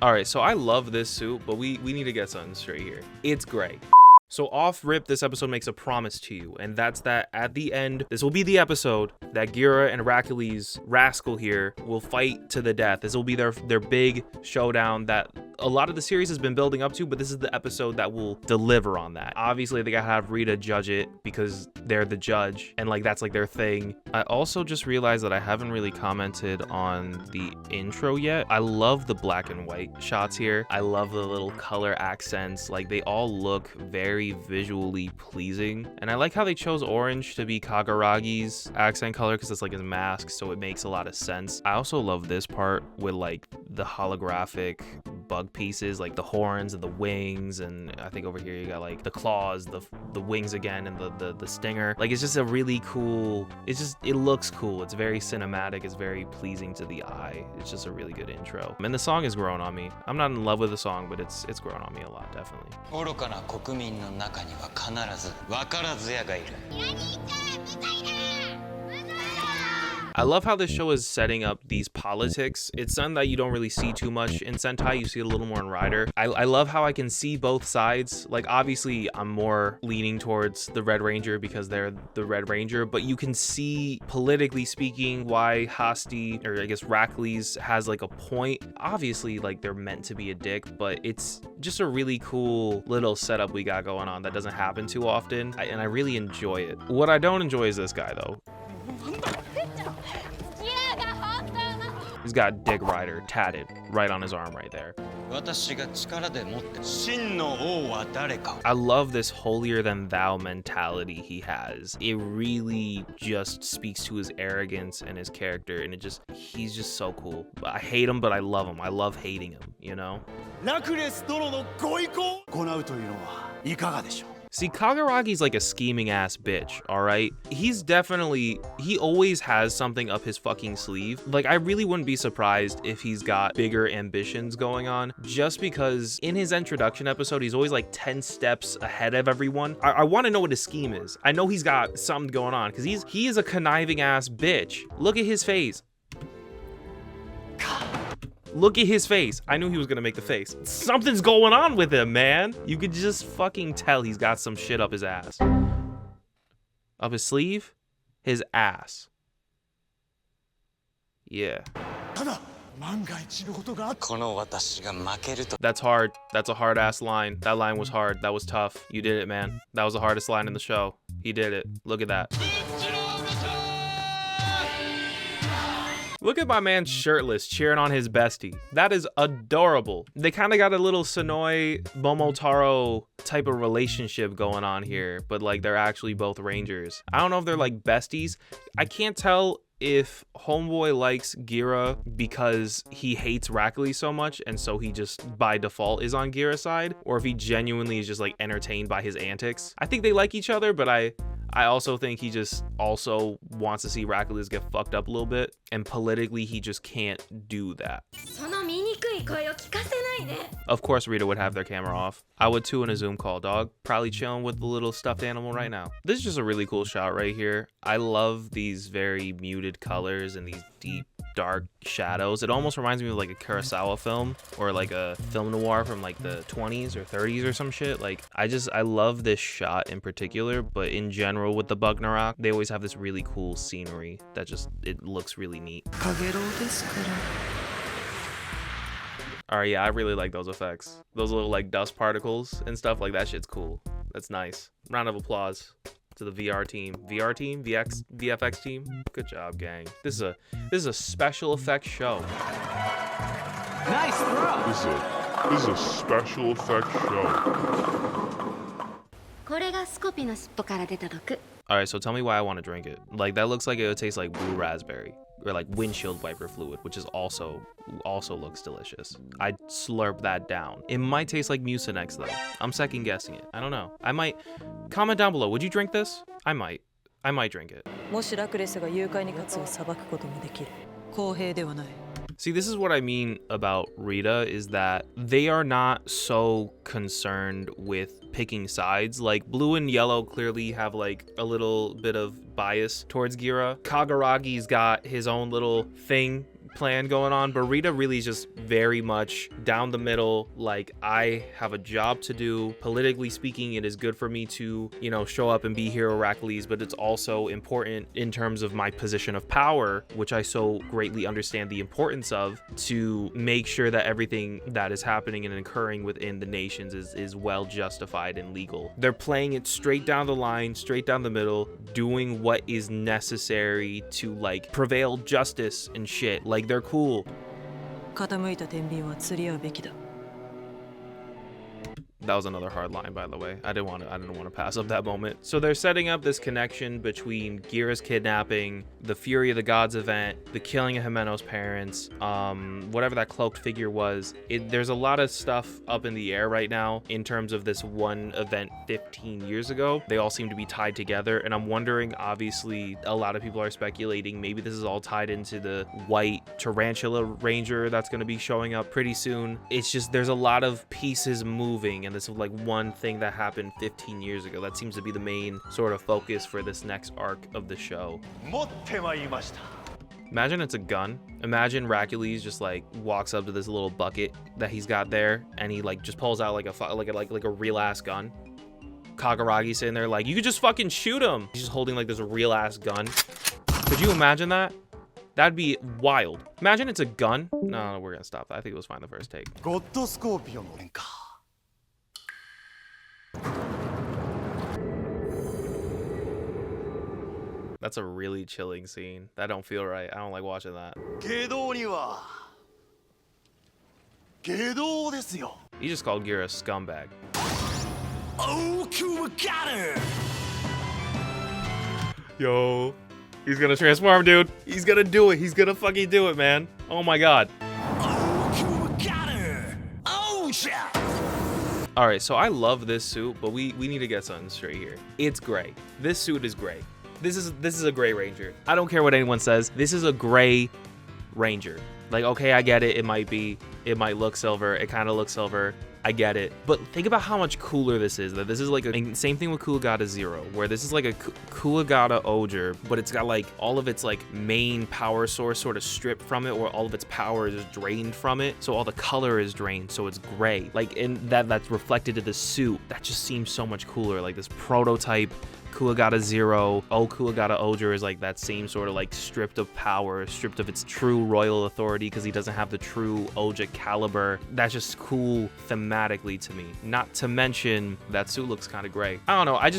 Alright, so I love this suit, but we need to get something straight here. It's gray. So off rip, this episode makes a promise to you, and that's that at the end, this will be the episode that Gira and Racles Rascal here will fight to the death. This will be their big showdown that a lot of the series has been building up to, but this is the episode that will deliver on that. Obviously, they gotta have Rita judge it because they're the judge, and like that's like their thing. I also just realized that I haven't really commented on the intro yet. I love the black and white shots here. I love the little color accents. Like they all look very visually pleasing, and I like how they chose orange to be Kaguragi's accent color because it's like his mask, so it makes a lot of sense. I also love this part with like the holographic bug pieces, like the horns and the wings, and I think over here you got like the claws, the wings again, and the stinger. Like it's just a really cool, it looks cool. It's very cinematic, it's very pleasing to the eye. It's just a really good intro, and the song has grown on me. I'm not in love with the song, but it's grown on me a lot, definitely. I love how this show is setting up these politics. It's something that you don't really see too much in Sentai. You see it a little more in Rider. I love how I can see both sides. Like obviously I'm more leaning towards the Red Ranger because they're the Red Ranger, but you can see politically speaking why Hastee, or I guess Racles, has like a point. Obviously like they're meant to be a dick, but it's just a really cool little setup we got going on that doesn't happen too often, and I really enjoy it. What I don't enjoy is this guy though. He's got Dick Rider tatted right on his arm right there. I love this holier than thou mentality he has. It really just speaks to his arrogance and his character, and he's just so cool. I hate him, but I love him. I love hating him, you know? See, Kaguragi's like a scheming ass bitch, alright? He always has something up his fucking sleeve. Like, I really wouldn't be surprised if he's got bigger ambitions going on, just because in his introduction episode, he's always like 10 steps ahead of everyone. I want to know what his scheme is. I know he's got something going on, because he is a conniving ass bitch. Look at his face. Look at his face. I knew he was gonna make the face. Something's going on with him, man. You could just fucking tell he's got some shit up his ass. Up his sleeve? His ass. Yeah. That's hard. That's a hard ass line. That line was hard. That was tough. You did it, man. That was the hardest line in the show. He did it. Look at that. Look at my man shirtless cheering on his bestie. That is adorable. They kind of got a little Sonoi Momotaro type of relationship going on here, but like they're actually both Rangers. I don't know if they're like besties. I can't tell if Homeboy likes Gira because he hates Racles so much and so he just by default is on Gira's side, or if he genuinely is just like entertained by his antics. I think they like each other, but I also think he just also wants to see Racles get fucked up a little bit, and politically he just can't do that. Of course Rita would have their camera off. I would too in a Zoom call, dog. Probably chilling with the little stuffed animal right now. This is just a really cool shot right here. I love these very muted colors and these deep dark shadows. It almost reminds me of like a Kurosawa film or like a film noir from like the 20s or 30s or some shit. Like I love this shot in particular, but in general with the Bugnarok, they always have this really cool scenery that it looks really neat. Alright, yeah, I really like those effects. Those little like dust particles and stuff, like that shit's cool. That's nice. Round of applause to the VR team. VFX team. Good job, gang. This is a special effects show. Nice throw. This is a special effects show. Alright, so tell me why I want to drink it. Like that looks like it would taste like blue raspberry. Or like windshield wiper fluid, which is also looks delicious. I'd slurp that down. It might taste like Mucinex though. I'm second guessing it. I don't know. I might. Comment down below. Would you drink this? I might drink it. See, this is what I mean about Rita, is that they are not so concerned with picking sides. Like blue and yellow clearly have like a little bit of bias towards Gira. Kaguragi's got his own little thing plan going on, but Rita really is just very much down the middle. Like, I have a job to do. Politically speaking, it is good for me to, you know, show up and be here, Racles, but it's also important in terms of my position of power, which I so greatly understand the importance of, to make sure that everything that is happening and occurring within the nations is well justified and legal. They're playing it straight down the line, straight down the middle, doing what is necessary to like prevail justice and shit. Like, they're cool. That was another hard line, by the way. I didn't want to pass up that moment. So they're setting up this connection between Gira's kidnapping, the Fury of the Gods event, the killing of Himeno's parents, whatever that cloaked figure was. There's a lot of stuff up in the air right now in terms of this one event 15 years ago. They all seem to be tied together, and I'm wondering, obviously, a lot of people are speculating maybe this is all tied into the white tarantula ranger that's going to be showing up pretty soon. It's just, there's a lot of pieces moving, and this is like one thing that happened 15 years ago. That seems to be the main sort of focus for this next arc of the show. Imagine it's a gun. Imagine Racles just like walks up to this little bucket that he's got there, and he like just pulls out like a real ass gun. Kaguragi sitting there like, you could just fucking shoot him. He's just holding like this real ass gun. Could you imagine that? That'd be wild. Imagine it's a gun. No, we're gonna stop that. I think it was fine the first take. That's a really chilling scene. That don't feel right. I don't like watching that. He just called Gira a scumbag. Oh, Kuwagata! Yo, he's gonna transform, dude. He's gonna do it. He's gonna fucking do it, man. Oh my god. Oh, Kuwagata! Ohger! All right, so I love this suit, but we need to get something straight here. It's gray. This suit is gray. This is a gray ranger. I don't care what anyone says. This is a gray ranger. Like, okay, I get it. It might look silver. It kind of looks silver. I get it. But think about how much cooler this is. That this is like a same thing with Kuwagata 0, where this is like a Kuwagata Ohger, but it's got like all of its like main power source sort of stripped from it, or all of its power is drained from it. So all the color is drained, so it's gray. Like, and that's reflected in the suit. That just seems so much cooler. Like this prototype Kuwagata 0, Kuwagata Ohger is like that same sort of like stripped of power, stripped of its true royal authority because he doesn't have the true Ohger caliber. That's just cool thematically to me. Not to mention that suit looks kind of gray. I don't know. I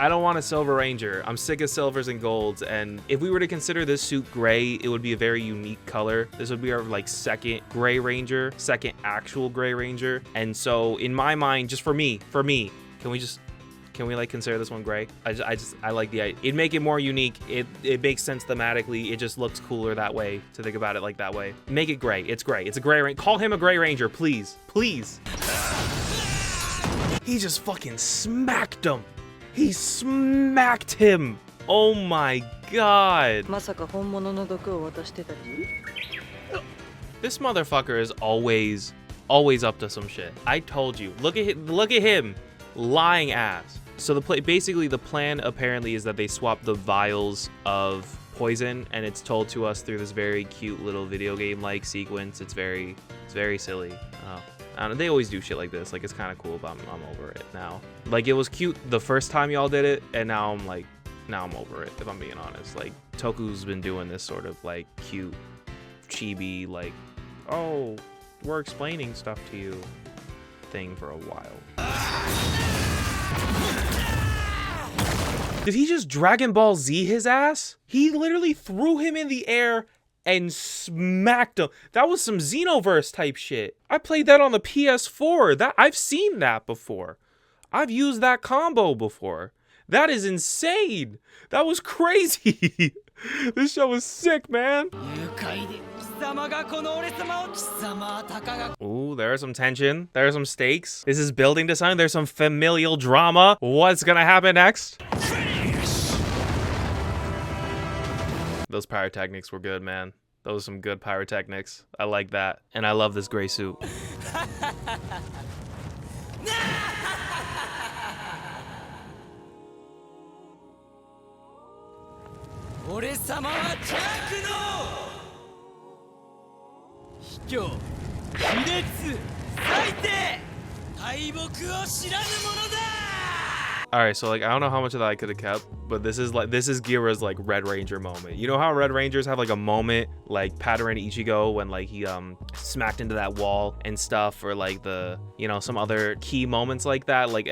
don't want a silver ranger. I'm sick of silvers and golds, and if we were to consider this suit gray, it would be a very unique color. This would be our like second gray ranger, second actual gray ranger. And so in my mind, just for me, can we like consider this one gray? I like the idea. It'd make it more unique. It makes sense thematically. It just looks cooler that way, to think about it like that way. Make it gray. It's gray. It's a gray ranger. Call him a gray ranger, please. Please. He just fucking smacked him. He smacked him. Oh my god. This motherfucker is always up to some shit. I told you. Look at him. Lying ass. So basically the plan apparently is that they swap the vials of poison, and it's told to us through this very cute little video game like sequence. It's very silly. I don't know, they always do shit like this. Like, it's kind of cool, but I'm over it now. Like, it was cute the first time y'all did it, and now I'm over it, if I'm being honest. Like, Toku's been doing this sort of like cute chibi, like, oh, we're explaining stuff to you thing for a while. Did he just Dragon Ball Z his ass? He literally threw him in the air and smacked him. That was some Xenoverse type shit. I played that on the PS4. I've seen that before. I've used that combo before. That is insane. That was crazy. This show was sick, man. Ooh, there's some tension. There's some stakes. This is building to something. There's some familial drama. What's gonna happen next? Those pyrotechnics were good, man. Those are some good pyrotechnics. I like that. And I love this gray suit. 狂卑劣最低大木を知らぬ者だ Alright, so like I don't know how much of that I could have kept, but this is Gira's like Red Ranger moment. You know how Red Rangers have like a moment like Pattern Ichigo when like he smacked into that wall and stuff, or like the, you know, some other key moments like that. Like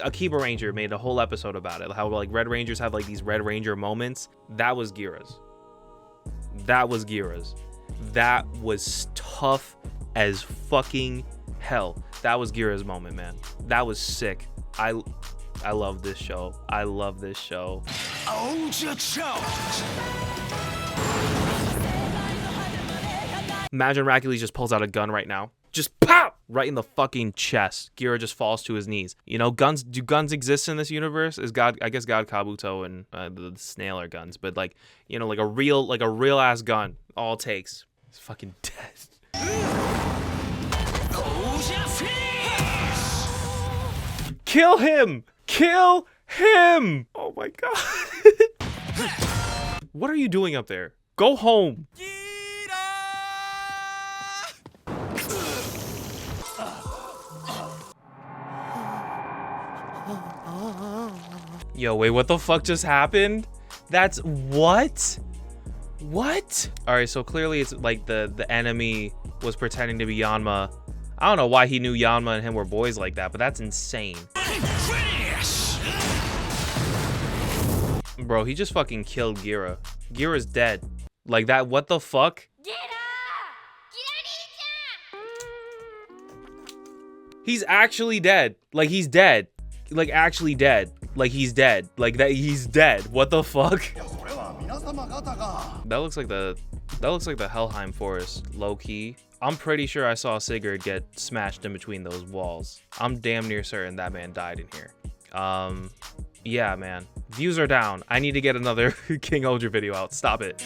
Akiba Ranger made a whole episode about it, how like Red Rangers have like these Red Ranger moments. That was Gira's. That was Gira's. That was tough as fucking hell. That was Gira's moment, man. That was sick. I love this show. I love this show. Imagine Racles just pulls out a gun right now. Just pop! Right in the fucking chest. Gira just falls to his knees. You know, do guns exist in this universe? I guess God Kabuto and the snail are guns, but like, you know, like a real ass gun. All it takes. It's fucking dead. Kill him! Kill him! Oh my god. What are you doing up there? Go home. Yo, wait, what the fuck just happened? That's what? What? All right, so clearly it's like the enemy was pretending to be Yanma. I don't know why he knew Yanma and him were boys like that, but that's insane. Bro, he just fucking killed Gira. Gira's dead. Like that, what the fuck? He's actually dead. Like he's dead. Like actually dead. Like he's dead. Like that, he's dead. What the fuck? That looks like the Helheim Forest, low key. I'm pretty sure I saw Sigurd get smashed in between those walls. I'm damn near certain that man died in here. Yeah, man. Views are down. I need to get another King Ohger video out. Stop it.